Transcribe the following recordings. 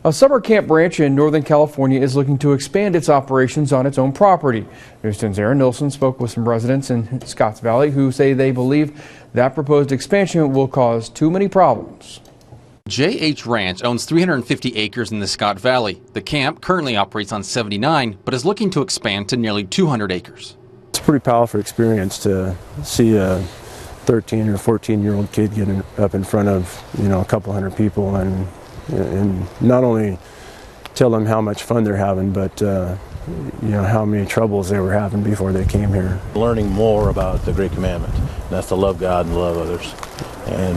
A summer camp ranch in Northern California is looking to expand its operations on its own property. News 10's Aaron Nilsson spoke with some residents in Scotts Valley who say they believe that proposed expansion will cause too many problems. JH Ranch owns 350 acres in the Scott Valley. The camp currently operates on 79, but is looking to expand to nearly 200 acres. It's a pretty powerful experience to see a 13 or 14-year-old kid getting up in front of, a couple hundred people and not only tell them how much fun they're having, but how many troubles they were having before they came here. Learning more about the Great Commandment, and that's to love God and love others, and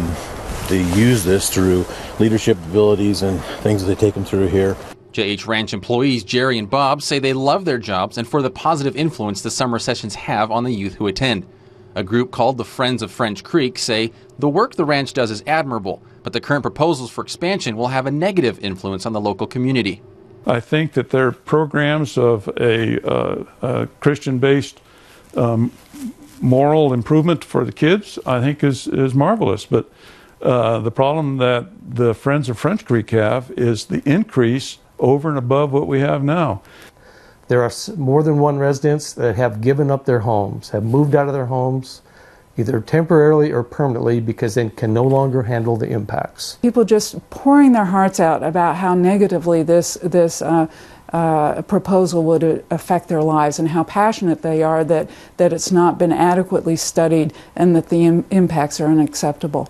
they use this through leadership abilities and things that they take them through here. JH Ranch employees Jerry and Bob say they love their jobs and for the positive influence the summer sessions have on the youth who attend. A group called the Friends of French Creek say the work the ranch does is admirable, but the current proposals for expansion will have a negative influence on the local community. I think that their programs of a Christian-based moral improvement for the kids, I think is marvelous. But the problem that the Friends of French Creek have is the increase over and above what we have now. There are more than one residents that have given up their homes, have moved out of their homes, either temporarily or permanently, because they can no longer handle the impacts. People just pouring their hearts out about how negatively this proposal would affect their lives and how passionate they are that it's not been adequately studied and that the impacts are unacceptable.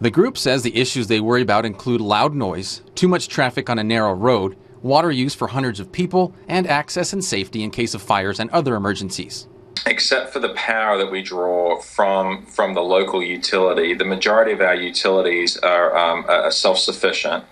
The group says the issues they worry about include loud noise, too much traffic on a narrow road, water use for hundreds of people, and access and safety in case of fires and other emergencies. Except for the power that we draw from the local utility, the majority of our utilities are self-sufficient.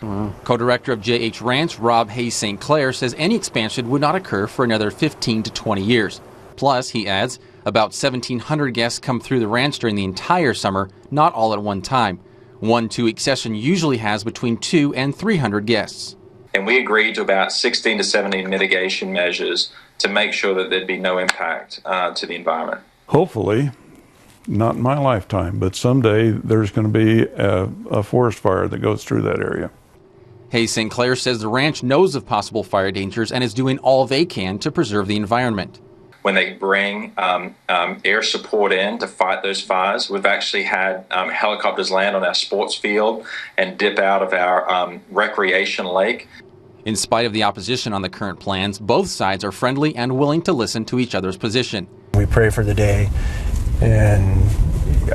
Co-director of JH Ranch, Rob Hayes-St Clair, says any expansion would not occur for another 15 to 20 years. Plus, he adds, about 1,700 guests come through the ranch during the entire summer, not all at one time. One two-week session usually has between 200 and 300 guests. And we agreed to about 16 to 17 mitigation measures to make sure that there'd be no impact to the environment. Hopefully, not in my lifetime, but someday there's going to be a forest fire that goes through that area. Hayes-St Clair says the ranch knows of possible fire dangers and is doing all they can to preserve the environment. When they bring air support in to fight those fires, we've actually had helicopters land on our sports field and dip out of our recreation lake. In spite of the opposition on the current plans, both sides are friendly and willing to listen to each other's position. We pray for the day, and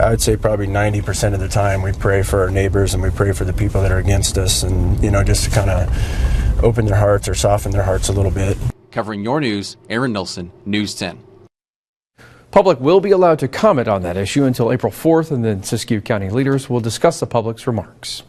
I would say probably 90% of the time we pray for our neighbors and we pray for the people that are against us, and just to kind of open their hearts or soften their hearts a little bit. Covering your news, Aaron Nilsson, News 10. Public will be allowed to comment on that issue until April 4th, and then Siskiyou County leaders will discuss the public's remarks.